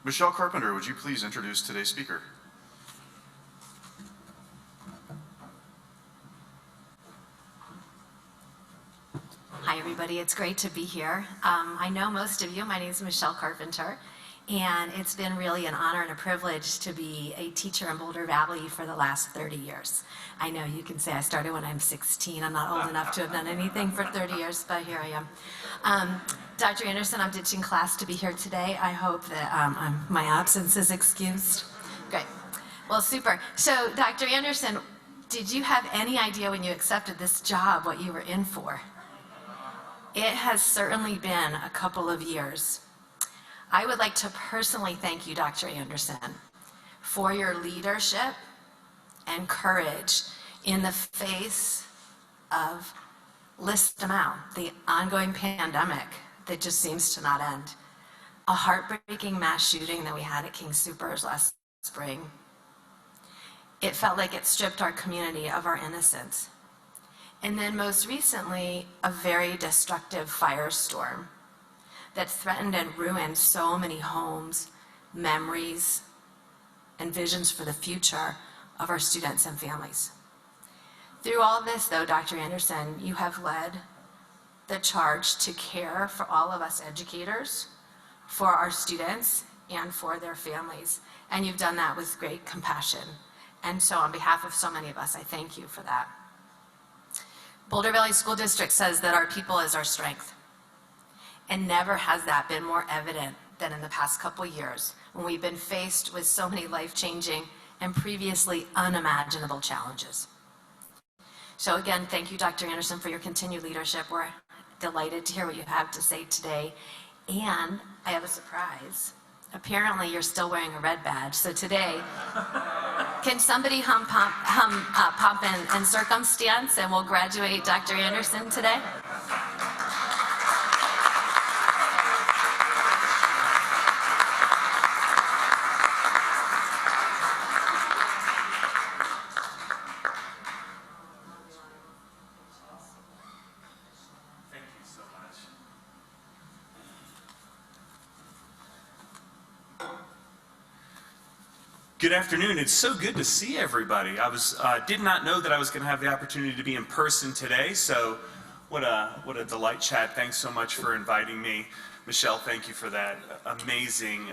Michelle Carpenter, would you please introduce today's speaker? Hi everybody, it's great to be here. I know most of you. My name is Michelle Carpenter, and it's been really an honor and a privilege to be a teacher in Boulder Valley for the last 30 years. I know you can say I started when I'm 16. I'm not old enough to have done anything for 30 years, but here I am. Dr. Anderson, I'm ditching class to be here today. I hope that my absence is excused. Great. Well, super. So, Dr. Anderson, did you have any idea when you accepted this job what you were in for? It has certainly been a couple of years. I would like to personally thank you, Dr. Anderson, for your leadership and courage in the face of, list them out, the ongoing pandemic that just seems to not end, a heartbreaking mass shooting that we had at King Soopers last spring. It felt like it stripped our community of our innocence. And then most recently, a very destructive firestorm that threatened and ruined so many homes, memories, and visions for the future of our students and families. Through all of this, though, Dr. Anderson, you have led the charge to care for all of us educators, for our students, and for their families. And you've done that with great compassion. And so on behalf of so many of us, I thank you for that. Boulder Valley School District says that our people is our strength. And never has that been more evident than in the past couple years when we've been faced with so many life-changing and previously unimaginable challenges. So again, thank you, Dr. Anderson, for your continued leadership. We're delighted to hear what you have to say today. And I have a surprise. Apparently, you're still wearing a red badge. So today, can somebody pop in circumstance, and we'll graduate Dr. Anderson today? Good afternoon. It's so good to see everybody. I did not know that I was going to have the opportunity to be in person today, so what a delight, Chad. Thanks so much for inviting me. Michelle, thank you for that amazing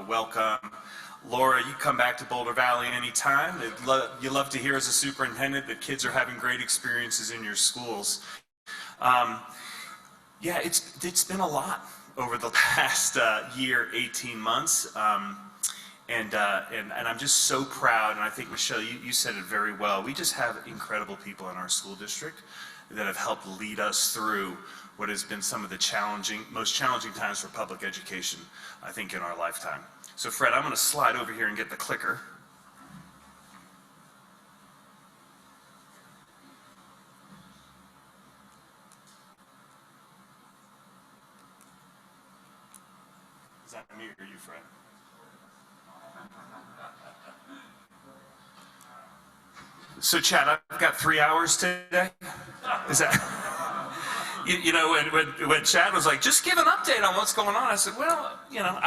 welcome. Laura, you come back to Boulder Valley anytime. You love to hear as a superintendent that kids are having great experiences in your schools. Yeah, it's been a lot over the past year, 18 months. And I'm just so proud, and I think, Michelle, you said it very well. We just have incredible people in our school district that have helped lead us through what has been some of the most challenging times for public education, I think, in our lifetime. So, Fred, I'm going to slide over here and get the clicker. Is that me or you, Fred? So, Chad, I've got 3 hours today. Is that, you know, when Chad was like, just give an update on what's going on, I said, well, you know,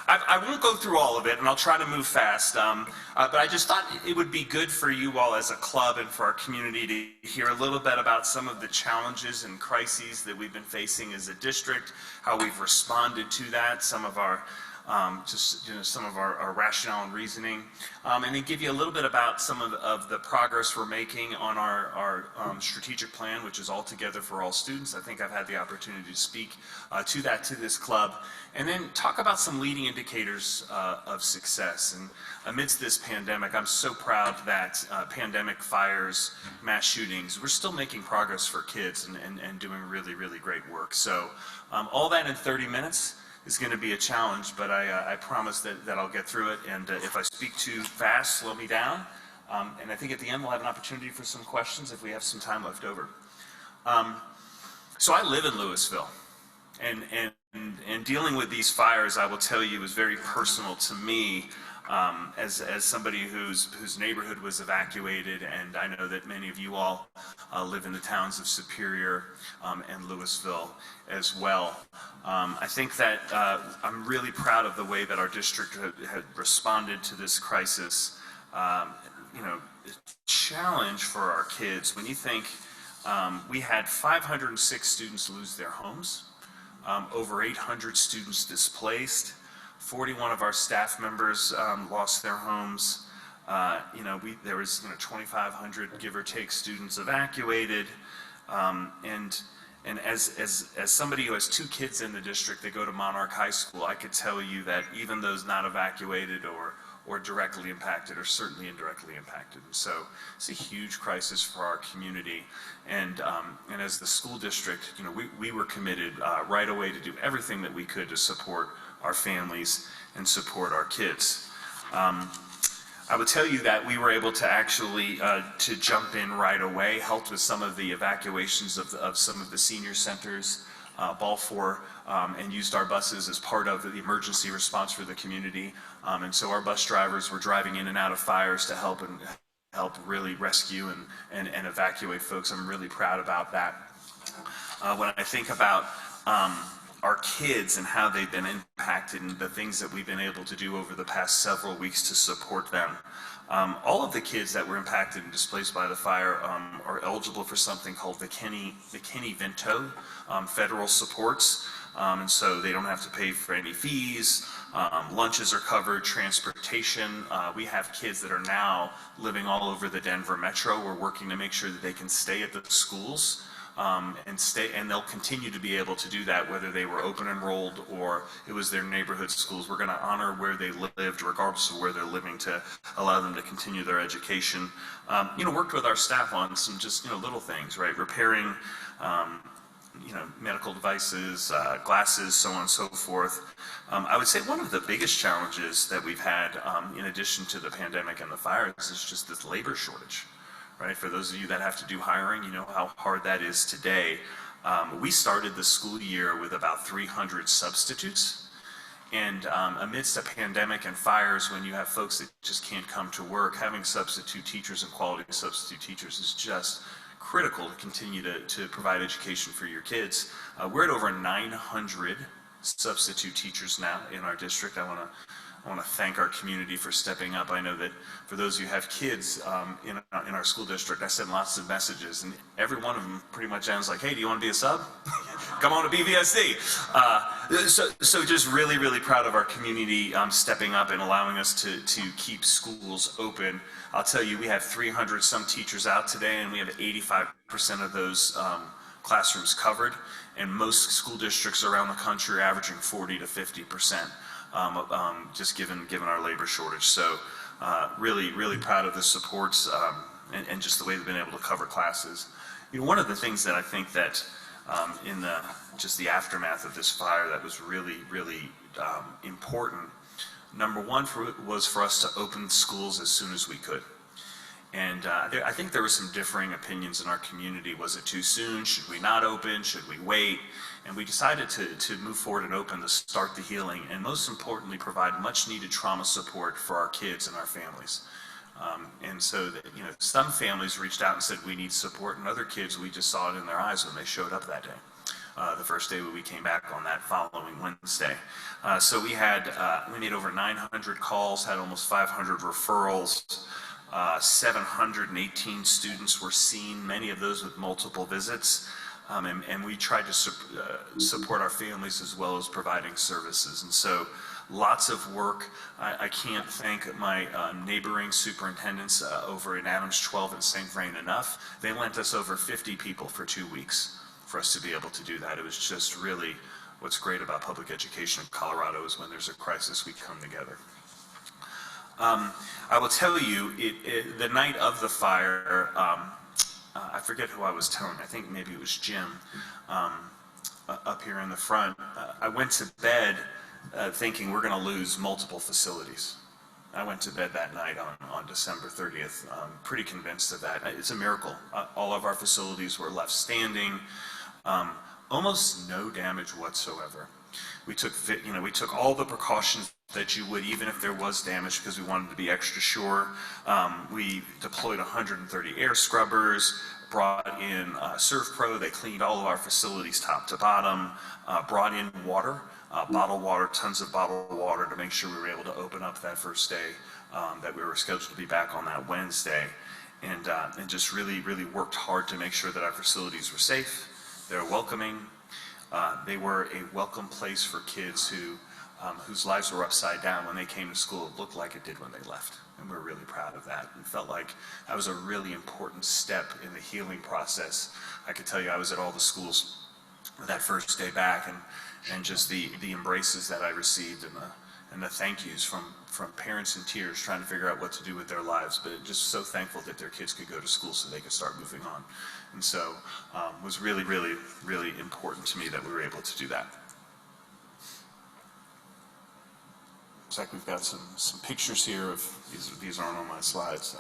I won't go through all of it, and I'll try to move fast. But I just thought it would be good for you all as a club and for our community to hear a little bit about some of the challenges and crises that we've been facing as a district, how we've responded to that, some of our some of our rationale and reasoning, and then give you a little bit about some of the progress we're making on our strategic plan, which is all together for all students. I think I've had the opportunity to speak to this club, and then talk about some leading indicators of success. And amidst this pandemic, I'm so proud that pandemic fires, mass shootings, we're still making progress for kids and doing really, really great work. So all that in 30 minutes. Is going to be a challenge, but I promise that I'll get through it, and if I speak too fast, slow me down, and I think at the end we'll have an opportunity for some questions if we have some time left over. So I live in Louisville, and dealing with these fires, I will tell you, is very personal to me. as somebody whose neighborhood was evacuated, and I know that many of you all live in the towns of Superior and Louisville as well. I think that I'm really proud of the way that our district had responded to this crisis. Challenge for our kids. When you think we had 506 students lose their homes, over 800 students displaced, 41 of our staff members lost their homes. There was 2,500 give or take students evacuated, and as somebody who has 2 kids in the district that go to Monarch High School, I could tell you that even those not evacuated or directly impacted are certainly indirectly impacted. And so it's a huge crisis for our community. And as the school district, we were committed right away to do everything that we could to support our families and support our kids. I would tell you that we were able to actually to jump in right away, helped with some of the evacuations of some of the senior centers, Balfour, and used our buses as part of the emergency response for the community. And so our bus drivers were driving in and out of fires to help really rescue and evacuate folks. I'm really proud about that. When I think about our kids and how they've been impacted and the things that we've been able to do over the past several weeks to support them. All of the kids that were impacted and displaced by the fire are eligible for something called the Kenny Vento federal supports. And so they don't have to pay for any fees. Lunches are covered, transportation. We have kids that are now living all over the Denver metro. We're working to make sure that they can stay at the schools and they'll continue to be able to do that whether they were open enrolled or it was their neighborhood schools. We're going to honor where they lived regardless of where they're living to allow them to continue their education. Worked with our staff on some just little things, right? Repairing medical devices, glasses, so on and so forth. I would say one of the biggest challenges that we've had in addition to the pandemic and the fires is just this labor shortage. Right? For those of you that have to do hiring, you know how hard that is today. We started the school year with about 300 substitutes. And amidst a pandemic and fires, when you have folks that just can't come to work, having substitute teachers and quality substitute teachers is just critical to continue to provide education for your kids. We're at over 900 substitute teachers now in our district. I want to thank our community for stepping up. I know that for those of you who have kids in our school district, I send lots of messages, and every one of them pretty much ends like, hey, do you want to be a sub? Come on to BVSD. So just really, really proud of our community stepping up and allowing us to keep schools open. I'll tell you, we have 300 some teachers out today, and we have 85% of those classrooms covered, and most school districts around the country are averaging 40 to 50%. Just given our labor shortage. So really, really proud of the supports and just the way they've been able to cover classes. One of the things that I think that in the aftermath of this fire that was really, really important, number one was for us to open schools as soon as we could. And I think there were some differing opinions in our community. Was it too soon? Should we not open? Should we wait? And we decided to move forward and open to start the healing, and most importantly, provide much needed trauma support for our kids and our families. And so that, some families reached out and said, we need support, and other kids, we just saw it in their eyes when they showed up that day. The first day we came back on that following Wednesday. So we made over 900 calls, had almost 500 referrals. 718 students were seen, many of those with multiple visits. And we tried to support our families as well as providing services. And so lots of work. I can't thank my neighboring superintendents over in Adams 12 and St. Vrain enough. They lent us over 50 people for 2 weeks for us to be able to do that. It was just really what's great about public education in Colorado is when there's a crisis, we come together. I will tell you, the night of the fire, I forget who I was telling. I think maybe it was Jim up here in the front. I went to bed thinking we're going to lose multiple facilities. I went to bed that night on December 30th, pretty convinced of that. It's a miracle. All of our facilities were left standing. almost no damage whatsoever. We took all the precautions that you would, even if there was damage, because we wanted to be extra sure. We deployed 130 air scrubbers, brought in ServPro. They cleaned all of our facilities top to bottom, brought in water, bottled water, tons of bottled water to make sure we were able to open up that first day that we were scheduled to be back on that Wednesday. And just really, really worked hard to make sure that our facilities were safe, they were welcoming. They were a welcome place for kids whose lives were upside down when they came to school. It looked like it did when they left, and we're really proud of that. And felt like that was a really important step in the healing process. I could tell you I was at all the schools that first day back, and just the embraces that I received and the thank yous from parents in tears trying to figure out what to do with their lives, but just so thankful that their kids could go to school so they could start moving on. And so it was really, really, really important to me that we were able to do that. Looks like we've got some pictures here of, these aren't on my slides.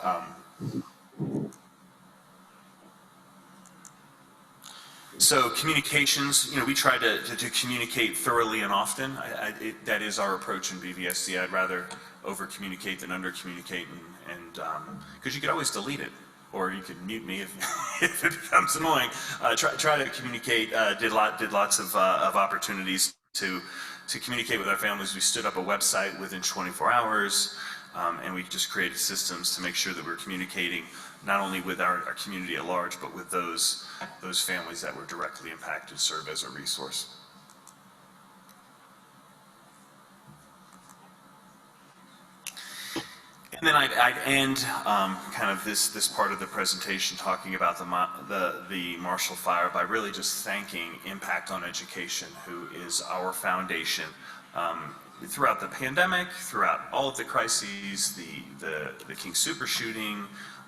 So communications, we try to communicate thoroughly and often. That is our approach in BVSD. I'd rather over-communicate than under-communicate, and because you could always delete it, or you could mute me if it becomes annoying. Try to communicate. Did lots of opportunities to communicate with our families. We stood up a website within 24 hours, and we just created systems to make sure that we're communicating not only with our community at large, but with those families that were directly impacted, serve as a resource. And then I'd end kind of this part of the presentation talking about the Marshall Fire by really just thanking Impact on Education, who is our foundation. Throughout the pandemic, throughout all of the crises, the King Super shooting,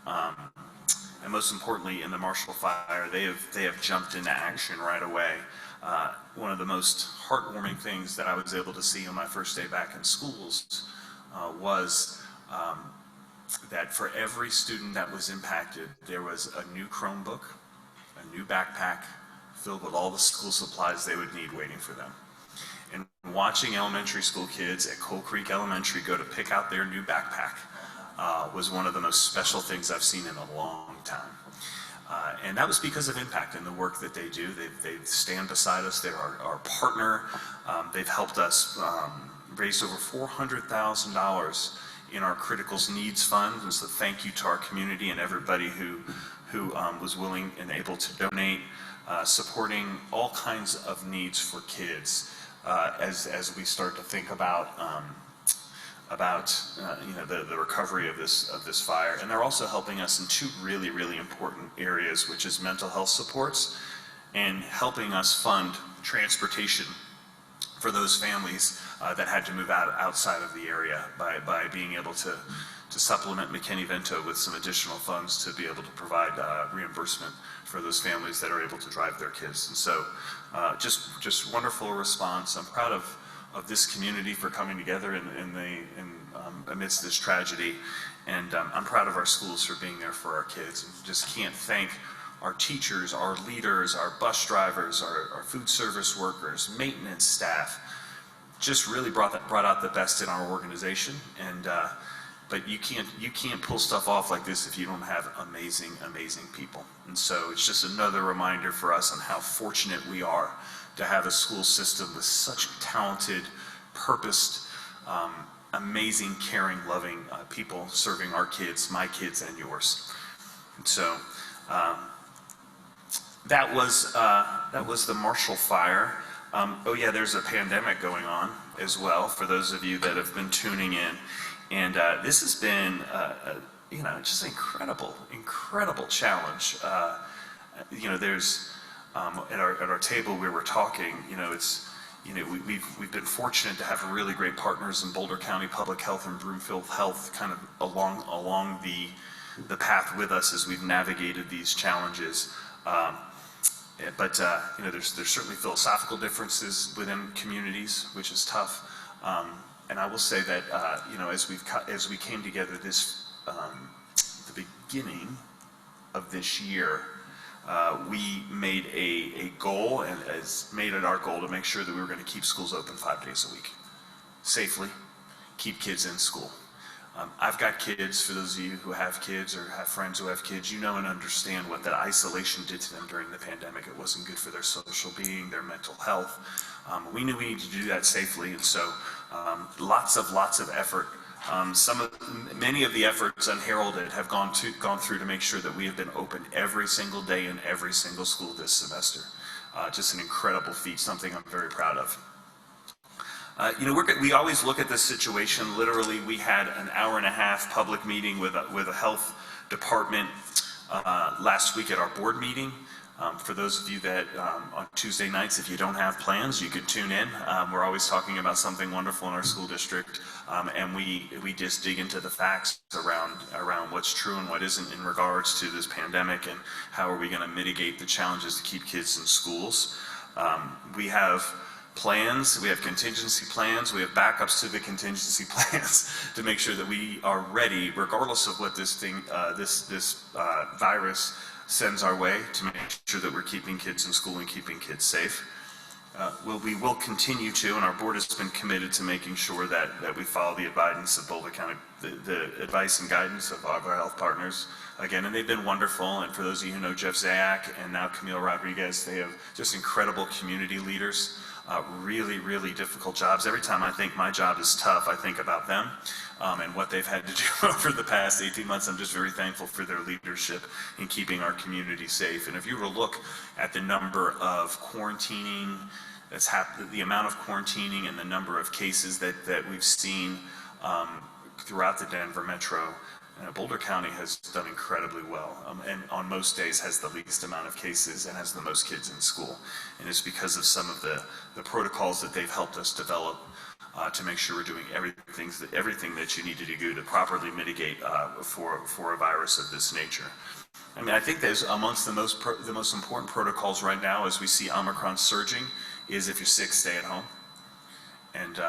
and most importantly in the Marshall Fire, they have jumped into action right away. One of the most heartwarming things that I was able to see on my first day back in schools was that for every student that was impacted, there was a new Chromebook, a new backpack filled with all the school supplies they would need waiting for them. And watching elementary school kids at Coal Creek Elementary go to pick out their new backpack was one of the most special things I've seen in a long time. And that was because of Impact and the work that they do. They stand beside us. They're our partner. They've helped us raise over $400,000 in our Criticals Needs Fund. And so thank you to our community and everybody who was willing and able to donate, supporting all kinds of needs for kids as we start to think about the recovery of this fire. And they're also helping us in two really, really important areas, which is mental health supports and helping us fund transportation for those families that had to move outside of the area by being able to supplement McKinney-Vento with some additional funds to be able to provide reimbursement for those families that are able to drive their kids. And so just wonderful response. I'm proud of this community for coming together amidst this tragedy, and I'm proud of our schools for being there for our kids. And just can't thank our teachers, our leaders, our bus drivers, our food service workers, maintenance staff. Just really brought out the best in our organization. And but you can't pull stuff off like this if you don't have amazing people. And so it's just another reminder for us on how fortunate we are to have a school system with such talented, purposed, amazing, caring, loving people serving our kids, my kids and yours. And so that was the Marshall Fire. Oh yeah, there's a pandemic going on as well for those of you that have been tuning in. And this has been, just an incredible challenge. There's at our table we were talking. We've been fortunate to have really great partners in Boulder County Public Health and Broomfield Health, kind of along the path with us as we've navigated these challenges. But there's certainly philosophical differences within communities, which is tough. And I will say that as we came together the beginning of this year, we made a goal, and made it our goal to make sure that we were going to keep schools open 5 days a week, safely, keep kids in school. I've got kids. For those of you who have kids or have friends who have kids, you know and understand what that isolation did to them during the pandemic. It wasn't good for their social being, their mental health. We knew we needed to do that safely, and so lots of effort. Many of the efforts unheralded have gone through to make sure that we have been open every single day in every single school this semester. Just an incredible feat, something I'm very proud of. We always look at this situation. Literally, we had an hour-and-a-half public meeting with a health department last week at our board meeting. For those of you that on Tuesday nights, if you don't have plans, you could tune in. We're always talking about something wonderful in our school district, and we just dig into the facts around what's true and what isn't in regards to this pandemic, and how are we going to mitigate the challenges to keep kids in schools. We have plans, we have contingency plans, we have backups to the contingency plans to make sure that we are ready, regardless of what this virus sends our way, to make sure that we're keeping kids in school and keeping kids safe. We will continue to, and our board has been committed to making sure that we follow the advice of Boulder County, the advice and guidance of our health partners. Again, and they've been wonderful. And for those of you who know Jeff Zayak and now Camille Rodriguez, they have just incredible community leaders. Really difficult jobs. Every time I think my job is tough, I think about them and what they've had to do over the past 18 months. I'm just very thankful for their leadership in keeping our community safe. And if you were to look at the number of quarantining that's happened, the amount of quarantining and the number of cases that we've seen throughout the Denver metro, Boulder County has done incredibly well, and on most days has the least amount of cases and has the most kids in school. And it's because of some of the protocols that they've helped us develop to make sure we're doing everything that you need to do to properly mitigate for a virus of this nature. I mean, I think there's amongst the most important protocols right now, as we see Omicron surging, is if you're sick, stay at home. And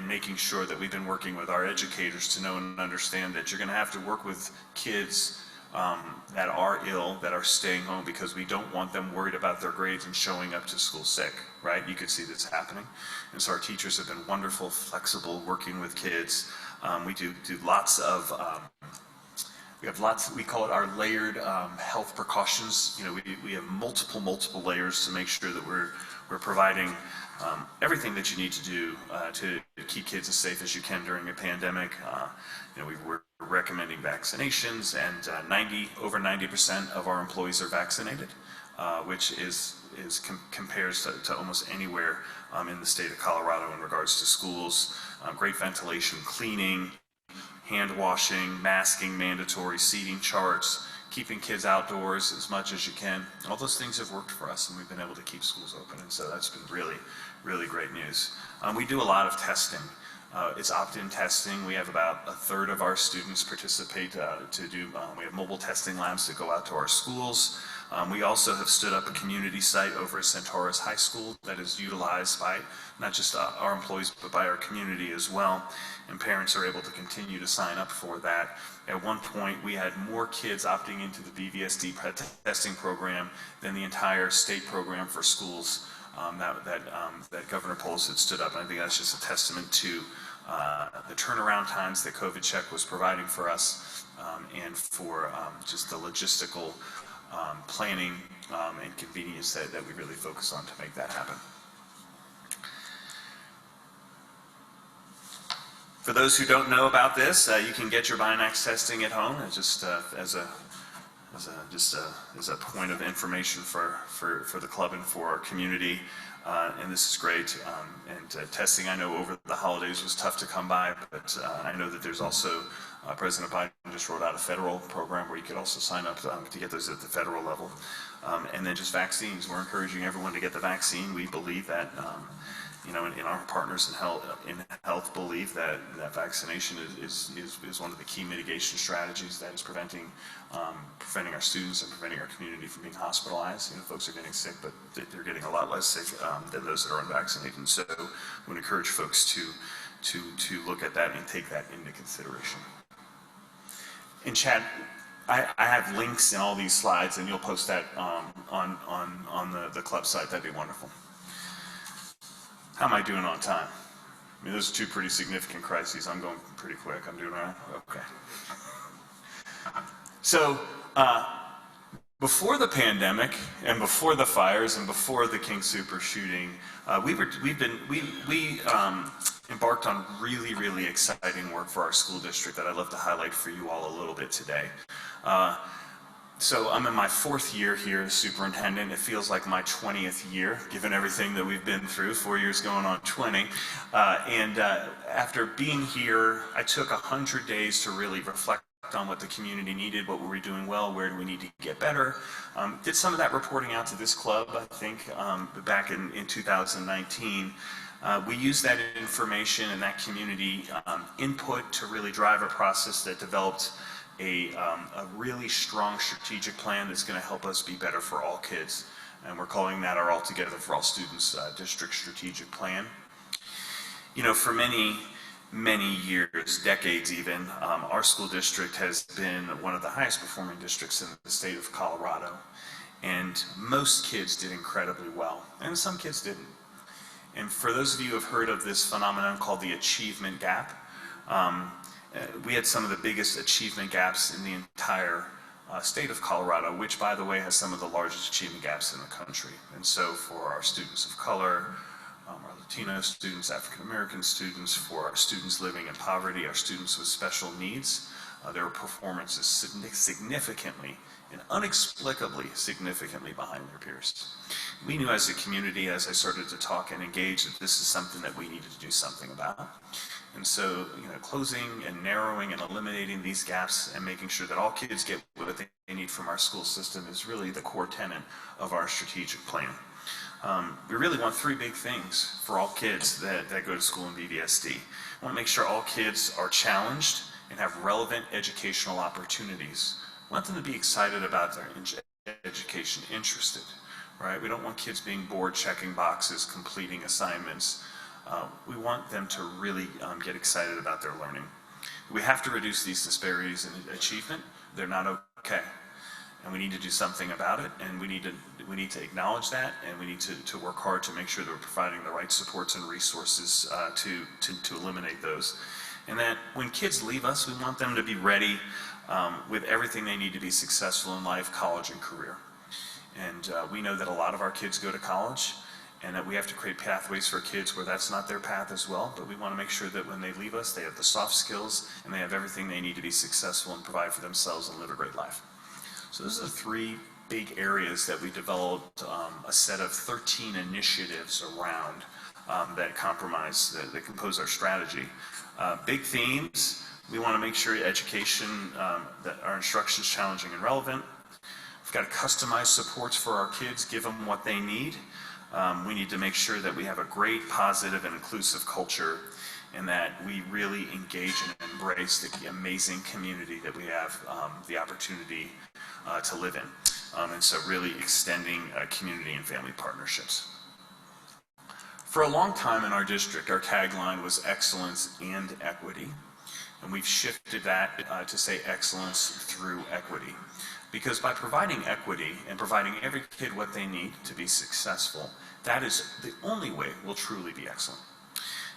making sure that we've been working with our educators to know and understand that you're going to have to work with kids that are ill, that are staying home, because we don't want them worried about their grades and showing up to school sick, right? You could see this happening. And so our teachers have been wonderful, flexible, working with kids. We do lots of, we call it our layered health precautions. We have multiple layers to make sure that we're providing everything that you need to do to keep kids as safe as you can during a pandemic. We're recommending vaccinations, and over 90% of our employees are vaccinated, which compares to almost anywhere in the state of Colorado in regards to schools. Great ventilation, cleaning, hand washing, masking mandatory, seating charts, keeping kids outdoors as much as you can. All those things have worked for us, and we've been able to keep schools open, and so that's been really great news. We do a lot of testing. It's opt-in testing. We have about a third of our students participate we have mobile testing labs that go out to our schools. We also have stood up a community site over at Centaurus High School that is utilized by not just our employees, but by our community as well. And parents are able to continue to sign up for that. At one point, we had more kids opting into the BVSD testing program than the entire state program for schools that Governor Polis had stood up. And I think that's just a testament to the turnaround times that COVID Check was providing for us, and for just the logistical planning and convenience that we really focus on to make that happen. For those who don't know about this, you can get your Binax testing at home. It's just as a point of information for the club and for our community. And this is great. Testing, I know over the holidays was tough to come by, but I know that there's also President Biden just rolled out a federal program where you could also sign up to get those at the federal level. And then just vaccines. We're encouraging everyone to get the vaccine. We believe that, in our partners in health believe that vaccination is one of the key mitigation strategies that is preventing our students and preventing our community from being hospitalized. Folks are getting sick, but they're getting a lot less sick than those that are unvaccinated. And so we would encourage folks to look at that and take that into consideration. And Chad, I have links in all these slides, and you'll post that on the club site. That'd be wonderful. How am I doing on time? I mean, those are two pretty significant crises. I'm going pretty quick. I'm doing all right? Okay. So, before the pandemic, and before the fires, and before the King Sooper shooting, we embarked on really, really exciting work for our school district that I'd love to highlight for you all a little bit today. So I'm in my 4th year here as superintendent. It feels like my 20th year, given everything that we've been through, 4 years going on 20. After being here, I took 100 days to really reflect on what the community needed, what were we doing well, where do we need to get better. Did some of that reporting out to this club, I think, back in 2019. We used that information and that community input to really drive a process that developed a really strong strategic plan that's going to help us be better for all kids. And we're calling that our All Together for All Students District Strategic Plan. You know, for many years, decades even, our school district has been one of the highest performing districts in the state of Colorado. And most kids did incredibly well, and some kids didn't. And for those of you who have heard of this phenomenon called the achievement gap, we had some of the biggest achievement gaps in the entire state of Colorado, which, by the way, has some of the largest achievement gaps in the country. And so for our students of color, our Latino students, African American students, for our students living in poverty, our students with special needs, their performance is significantly and inexplicably significantly behind their peers. We knew as a community, as I started to talk and engage, that this is something that we needed to do something about. And so, you know, closing and narrowing and eliminating these gaps and making sure that all kids get what they need from our school system is really the core tenet of our strategic plan. We really want 3 big things for all kids that go to school in BVSD. We want to make sure all kids are challenged and have relevant educational opportunities. We want them to be excited about their education, interested, right? We don't want kids being bored, checking boxes, completing assignments. We want them to really get excited about their learning. We have to reduce these disparities in achievement. They're not okay. And we need to do something about it, and we need to acknowledge that, and we need to work hard to make sure that we're providing the right supports and resources to eliminate those. And that when kids leave us, we want them to be ready with everything they need to be successful in life, college, and career. And we know that a lot of our kids go to college, and that we have to create pathways for kids where that's not their path as well, but we want to make sure that when they leave us, they have the soft skills and they have everything they need to be successful and provide for themselves and live a great life. So those are the 3 big areas that we developed a set of 13 initiatives around that compose our strategy. Big themes: we want to make sure education, that our instruction is challenging and relevant. We've got to customize supports for our kids, give them what they need. We need to make sure that we have a great, positive, and inclusive culture, and that we really engage and embrace the amazing community that we have the opportunity to live in. And so really extending community and family partnerships. For a long time in our district, our tagline was excellence and equity. And we've shifted that to say excellence through equity. Because by providing equity and providing every kid what they need to be successful, that is the only way we'll truly be excellent.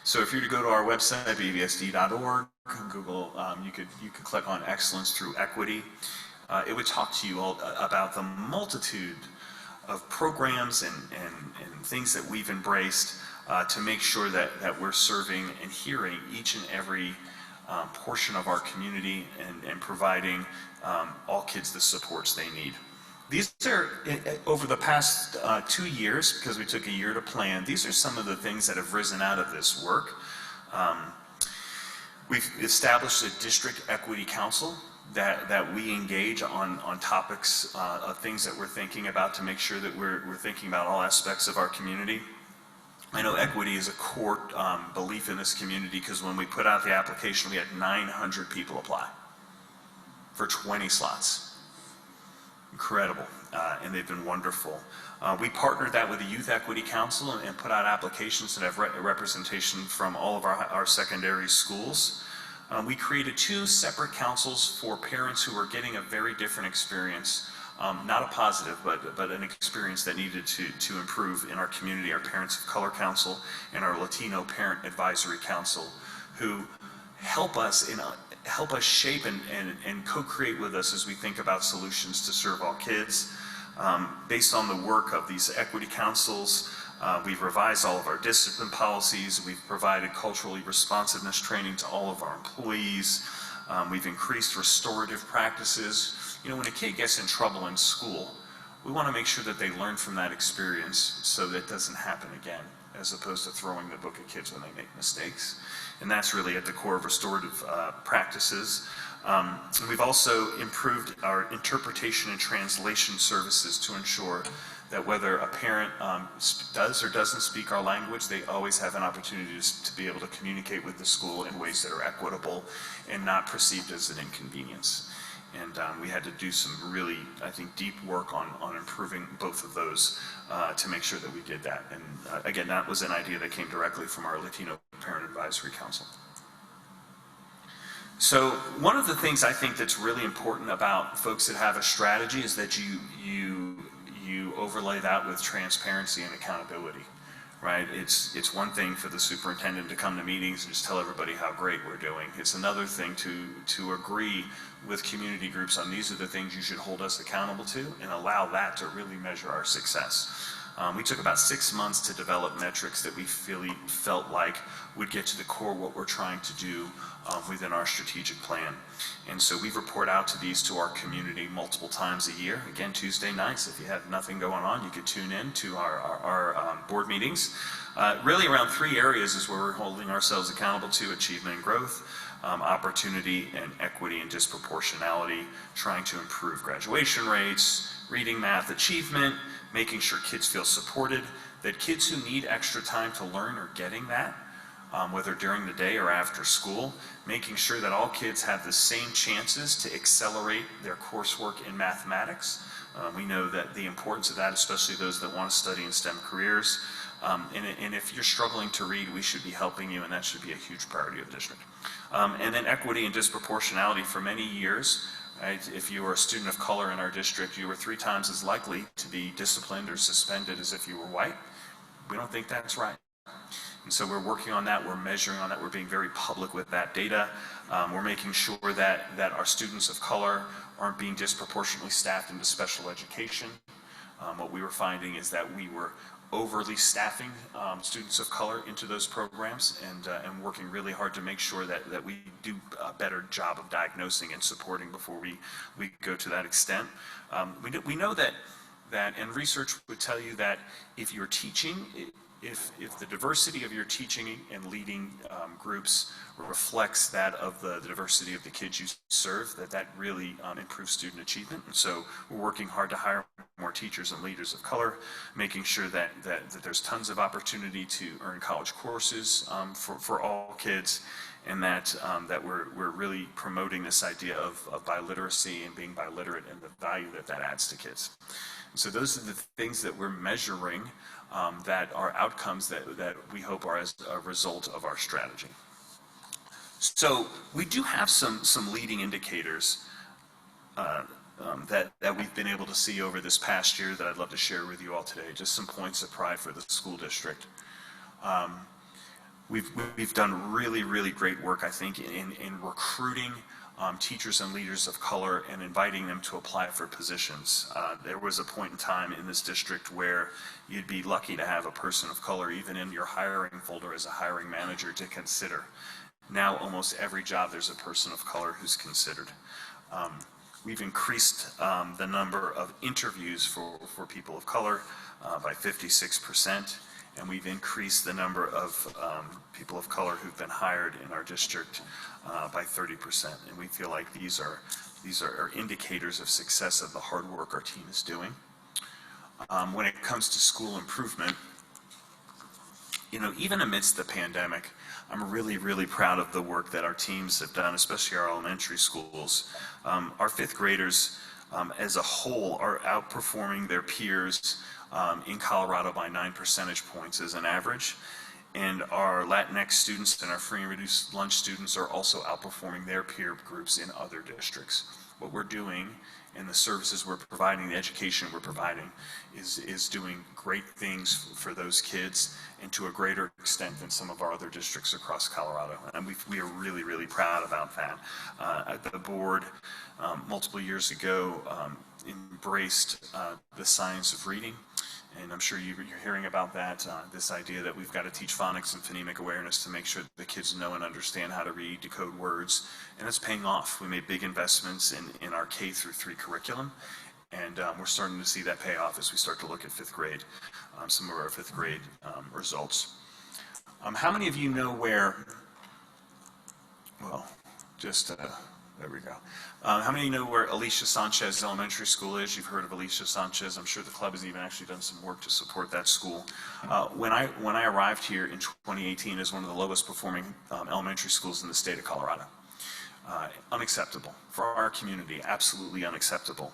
So if you were to go to our website, bvsd.org, Google, you could click on Excellence Through Equity. It would talk to you all about the multitude of programs and things that we've embraced to make sure that we're serving and hearing each and every portion of our community and providing all kids the supports they need. These are, over the past 2 years, because we took a year to plan, these are some of the things that have risen out of this work. We've established a district equity council that we engage on topics of things that we're thinking about to make sure that we're thinking about all aspects of our community. I know equity is a core belief in this community, because when we put out the application, we had 900 people apply for 20 slots. Incredible, and they've been wonderful. We partnered that with the Youth Equity Council and put out applications that have representation from all of our secondary schools. We created 2 separate councils for parents who were getting a very different experience, not a positive, but an experience that needed to improve in our community, our Parents of Color Council and our Latino Parent Advisory Council, who help us shape and co-create with us as we think about solutions to serve all kids. Based on the work of these equity councils, we've revised all of our discipline policies. We've provided culturally responsiveness training to all of our employees. We've increased restorative practices. You know, when a kid gets in trouble in school, we want to make sure that they learn from that experience so that it doesn't happen again, as opposed to throwing the book at kids when they make mistakes. And that's really at the core of restorative practices. We've also improved our interpretation and translation services to ensure that whether a parent does or doesn't speak our language, they always have an opportunity to be able to communicate with the school in ways that are equitable and not perceived as an inconvenience. And we had to do some really, I think, deep work on improving both of those to make sure that we did that. And again, that was an idea that came directly from our Latino Parent Advisory Council. So one of the things I think that's really important about folks that have a strategy is that you overlay that with transparency and accountability, right? It's one thing for the superintendent to come to meetings and just tell everybody how great we're doing. It's another thing to agree with community groups on these are the things you should hold us accountable to and allow that to really measure our success. We took about 6 months to develop metrics that we felt like would get to the core of what we're trying to do within our strategic plan. And so we report out to these to our community multiple times a year. Again, Tuesday nights, if you have nothing going on, you could tune in to our board meetings. Really around 3 areas is where we're holding ourselves accountable to: achievement and growth, opportunity and equity and disproportionality, trying to improve graduation rates, reading, math achievement, making sure kids feel supported, that kids who need extra time to learn are getting that, whether during the day or after school, making sure that all kids have the same chances to accelerate their coursework in mathematics. We know that the importance of that, especially those that want to study in STEM careers. And if you're struggling to read, we should be helping you, and that should be a huge priority of the district. And then equity and disproportionality. For many years, right, if you were a student of color in our district, you were 3 times as likely to be disciplined or suspended as if you were white. We don't think that's right. And so we're working on that, we're measuring on that, we're being very public with that data. We're making sure that our students of color aren't being disproportionately staffed into special education. What we were finding is that we were overly staffing students of color into those programs, and working really hard to make sure that we do a better job of diagnosing and supporting before we go to that extent. We know that, and research would tell you that if you're teaching, if the diversity of your teaching and leading groups reflects that of the diversity of the kids you serve, that really improves student achievement. And so we're working hard to hire more teachers and leaders of color, making sure that there's tons of opportunity to earn college courses for all kids, and that we're really promoting this idea of biliteracy and being biliterate and the value that adds to kids. And so those are the things that we're measuring that are outcomes that we hope are as a result of our strategy. So we do have some leading indicators that we've been able to see over this past year that I'd love to share with you all today. Just some points of pride for the school district. We've done really great work, I think, in recruiting teachers and leaders of color and inviting them to apply for positions. There was a point in time in this district where you'd be lucky to have a person of color even in your hiring folder as a hiring manager to consider. Now almost every job there's a person of color who's considered. We've increased the number of interviews for people of color by 56%. And we've increased the number of people of color who've been hired in our district by 30%. And we feel like these are indicators of success of the hard work our team is doing. When it comes to school improvement, you know, even amidst the pandemic, I'm really proud of the work that our teams have done, especially our elementary schools. Our 5th graders as a whole are outperforming their peers in Colorado by 9 percentage points as an average. And our Latinx students and our free and reduced lunch students are also outperforming their peer groups in other districts. What we're doing and the services we're providing, the education we're providing, is doing great things for those kids and to a greater extent than some of our other districts across Colorado. And we are really, really proud about that. The board, multiple years ago, embraced the science of reading. And I'm sure you're hearing about that, this idea that we've got to teach phonics and phonemic awareness to make sure that the kids know and understand how to read, decode words, and it's paying off. We made big investments in our K through 3 curriculum, and we're starting to see that pay off as we start to look at 5th grade, some of our 5th grade results. How many of you know where, well, just, there we go. How many know where Alicia Sanchez Elementary School is? You've heard of Alicia Sanchez. I'm sure the club has even actually done some work to support that school. When I arrived here in 2018 as one of the lowest performing elementary schools in the state of Colorado. Unacceptable for our community, absolutely unacceptable.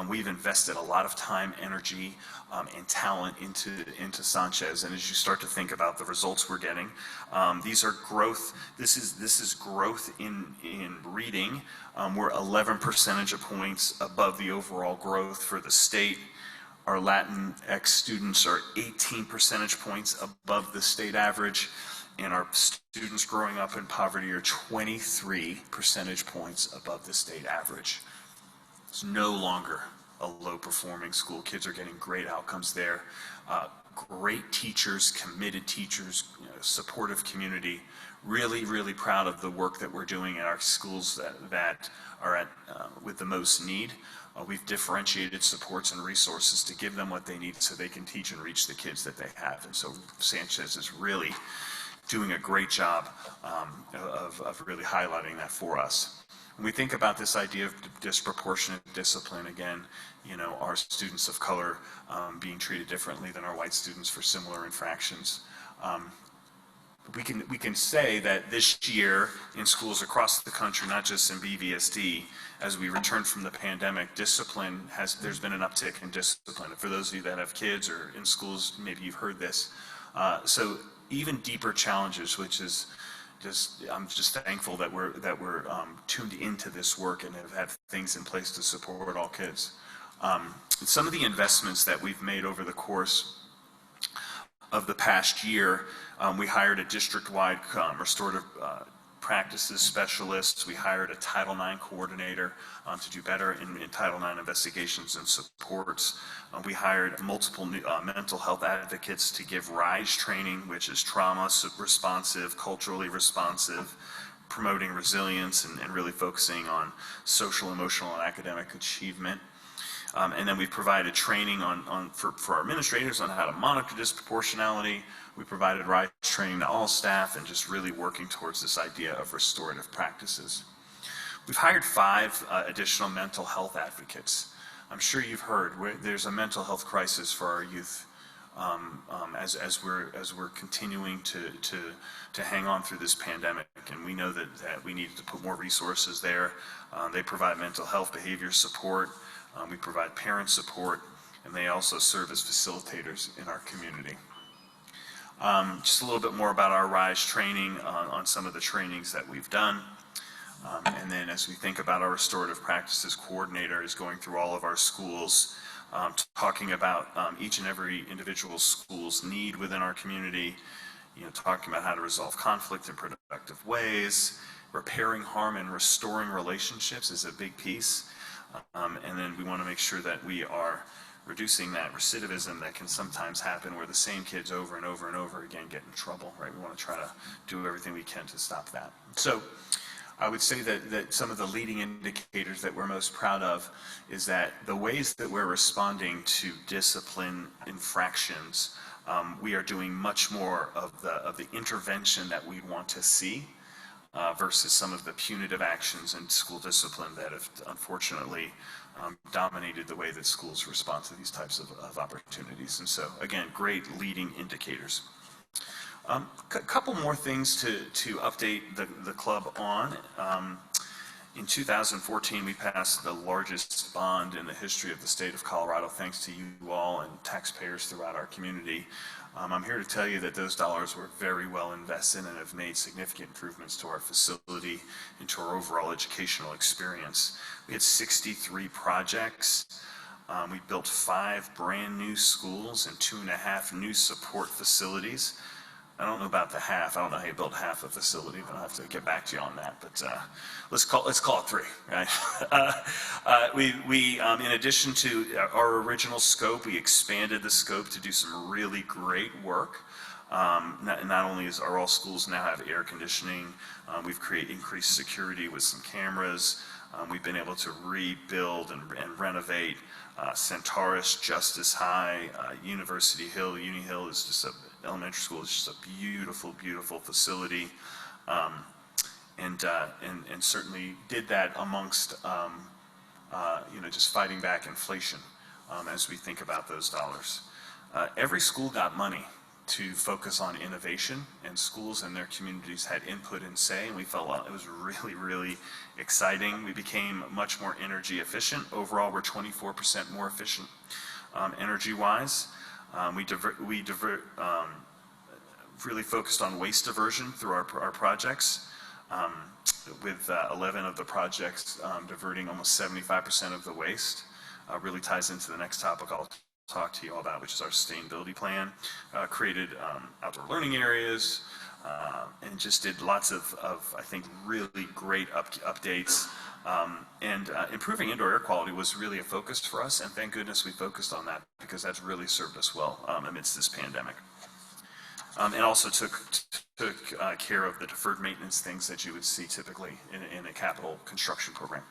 We've invested a lot of time, energy, and talent into Sanchez, and as you start to think about the results we're getting, these are growth. This is growth in reading. We're 11 percentage points above the overall growth for the state. Our Latinx students are 18 percentage points above the state average. And our students growing up in poverty are 23 percentage points above the state average. It's no longer a low-performing school. Kids are getting great outcomes there. Great teachers, committed teachers, supportive community. Really, really proud of the work that we're doing in our schools that are at with the most need. We've differentiated supports and resources to give them what they need so they can teach and reach the kids that they have. And so Sanchez is really doing a great job of really highlighting that for us. When we think about this idea of disproportionate discipline, again, our students of color being treated differently than our white students for similar infractions. We can say that this year in schools across the country, not just in BVSD, as we return from the pandemic, there's been an uptick in discipline. For those of you that have kids or in schools, maybe you've heard this. So even deeper challenges, which is I'm just thankful that we're tuned into this work and have had things in place to support all kids. Some of the investments that we've made over the course of the past year, we hired a district-wide restorative practices specialist. We hired a Title IX coordinator to do better in Title IX investigations and supports. We hired multiple mental health advocates to give RISE training, which is trauma responsive, culturally responsive, promoting resilience and really focusing on social, emotional, and academic achievement. And then we provided training for our administrators on how to monitor disproportionality. We provided RISE training to all staff and just really working towards this idea of restorative practices. We've hired 5 additional mental health advocates. I'm sure you've heard there's a mental health crisis for our youth as we're continuing to hang on through this pandemic, and we know that we need to put more resources there. They provide mental health behavior support. We provide parent support, and they also serve as facilitators in our community. Just a little bit more about our RISE training on some of the trainings that we've done. And then as we think about our restorative practices coordinator is going through all of our schools, talking about each and every individual school's need within our community, talking about how to resolve conflict in productive ways, repairing harm and restoring relationships is a big piece. And then we want to make sure that we are reducing that recidivism that can sometimes happen where the same kids over and over and over again get in trouble, right? We want to try to do everything we can to stop that. So I would say that some of the leading indicators that we're most proud of is that the ways that we're responding to discipline infractions, we are doing much more of the intervention that we want to see versus some of the punitive actions in school discipline that have unfortunately dominated the way that schools respond to these types of opportunities. And so, again, great leading indicators. A couple more things to update the club on. In 2014, we passed the largest bond in the history of the state of Colorado, thanks to you all and taxpayers throughout our community. I'm here to tell you that those dollars were very well invested and have made significant improvements to our facility and to our overall educational experience. We had 63 projects. We built 5 brand new schools and 2.5 new support facilities. I don't know about the half. I don't know how you build half a facility, but I'll have to get back to you on that. But let's call it 3, right? In addition to our original scope, we expanded the scope to do some really great work. Not only are all schools now have air conditioning, we've increased security with some cameras. We've been able to rebuild and renovate Centaurus, Justice High, University Hill. Uni Hill is just elementary school is just a beautiful, beautiful facility, and certainly did that amongst just fighting back inflation as we think about those dollars. Every school got money to focus on innovation, and schools and their communities had input and say, and we felt it was really, really exciting. We became much more energy efficient. Overall, we're 24% more efficient energy-wise. We really focused on waste diversion through our projects, with 11 of the projects diverting almost 75% of the waste. Really ties into the next topic I'll talk to you all about, which is our sustainability plan. Created outdoor learning areas, and just did lots of I think, really great updates. Improving indoor air quality was really a focus for us, and thank goodness we focused on that, because that's really served us well amidst this pandemic. And also took care of the deferred maintenance things that you would see typically in a capital construction program.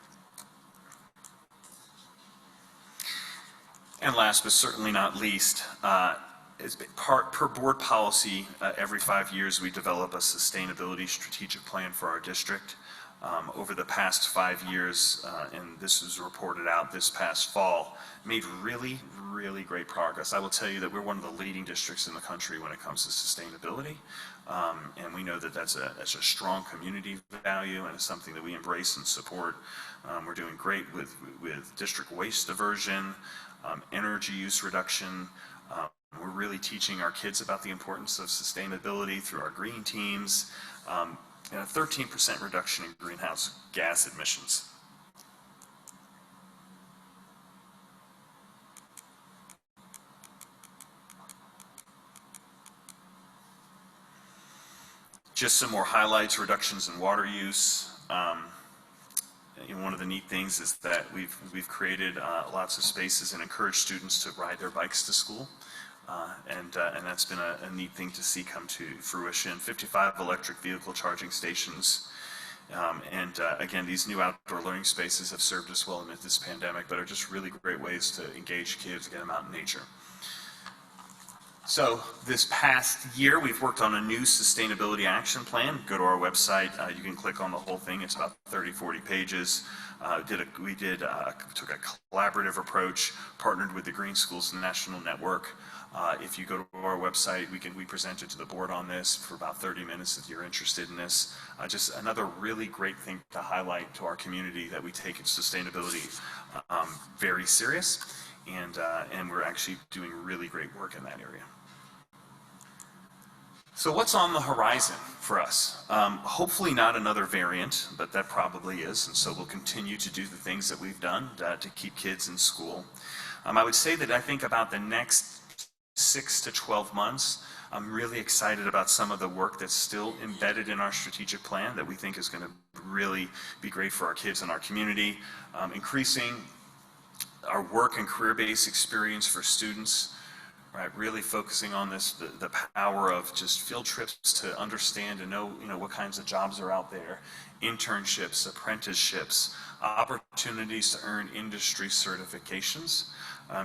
And last but certainly not least, per board policy, every 5 years we develop a sustainability strategic plan for our district. Over the past 5 years, and this was reported out this past fall, made really, really great progress. I will tell you that we're one of the leading districts in the country when it comes to sustainability, and we know that that's a strong community value, and it's something that we embrace and support. We're doing great with district waste diversion, energy use reduction. We're really teaching our kids about the importance of sustainability through our green teams, and a 13% reduction in greenhouse gas emissions. Just some more highlights: reductions in water use. One of the neat things is that we've created lots of spaces and encouraged students to ride their bikes to school. And that's been a neat thing to see come to fruition. 55 electric vehicle charging stations. Again, these new outdoor learning spaces have served us well amid this pandemic, but are just really great ways to engage kids, get them out in nature. So this past year, we've worked on a new sustainability action plan. Go to our website. You can click on the whole thing. It's about 30, 40 pages. We took a collaborative approach, partnered with the Green Schools National Network. If you go to our website, we presented to the board on this for about 30 minutes if you're interested in this. Just another really great thing to highlight to our community, that we take sustainability very serious, and we're actually doing really great work in that area. So what's on the horizon for us? Hopefully not another variant, but that probably is, and so we'll continue to do the things that we've done to keep kids in school. I would say that I think about the next 6 to 12 months, I'm really excited about some of the work that's still embedded in our strategic plan that we think is going to really be great for our kids and our community. Increasing our work and career-based experience for students, right? Really focusing on this, the power of just field trips to understand and know, what kinds of jobs are out there, internships, apprenticeships, opportunities to earn industry certifications.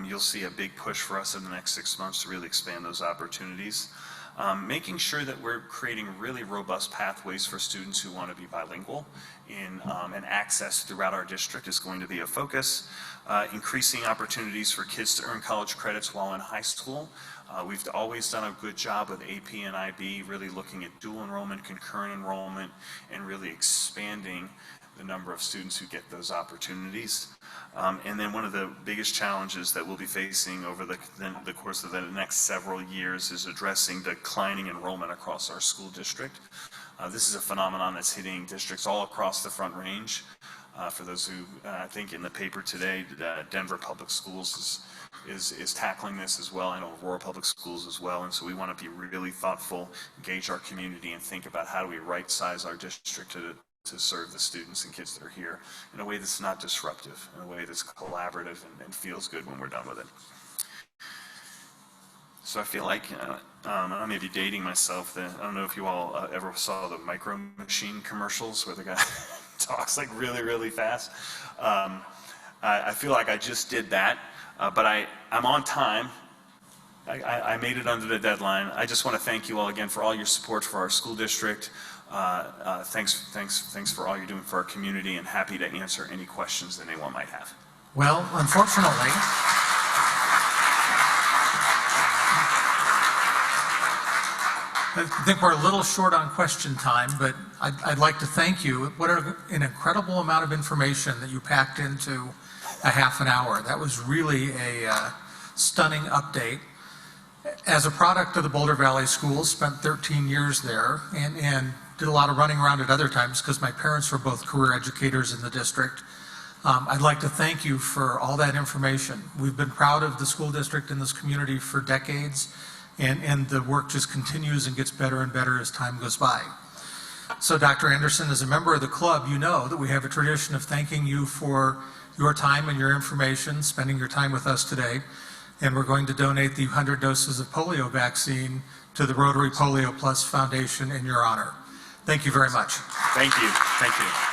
You'll see a big push for us in the next 6 months to really expand those opportunities. making sure that we're creating really robust pathways for students who want to be bilingual and access throughout our district is going to be a focus. Increasing opportunities for kids to earn college credits while in high school. We've always done a good job with AP and IB, really looking at dual enrollment, concurrent enrollment, and really expanding the number of students who get those opportunities. And then one of the biggest challenges that we'll be facing over the course of the next several years is addressing declining enrollment across our school district. This is a phenomenon that's hitting districts all across the Front Range. For those who, I think in the paper today, Denver Public Schools is tackling this as well. I know Aurora Public Schools as well. And so we want to be really thoughtful, engage our community, and think about how do we right-size our district to serve the students and kids that are here in a way that's not disruptive, in a way that's collaborative and feels good when we're done with it. So I feel like, I may be dating myself, I don't know if you all ever saw the Micro Machine commercials where the guy talks like really, really fast. I feel like I just did that, but I'm on time. I made it under the deadline. I just want to thank you all again for all your support for our school district. Thanks for all you're doing for our community, and happy to answer any questions that anyone might have. Well, unfortunately, I think we're a little short on question time, but I'd like to thank you. What an incredible amount of information that you packed into a half an hour. That was really a stunning update. As a product of the Boulder Valley Schools, spent 13 years there and did a lot of running around at other times because my parents were both career educators in the district. I'd like to thank you for all that information. We've been proud of the school district and this community for decades. And the work just continues and gets better and better as time goes by. So Dr. Anderson, as a member of the club, you know that we have a tradition of thanking you for your time and your information, spending your time with us today. And we're going to donate the 100 doses of polio vaccine to the Rotary Polio Plus Foundation in your honor. Thank you very much. Thank you. Thank you.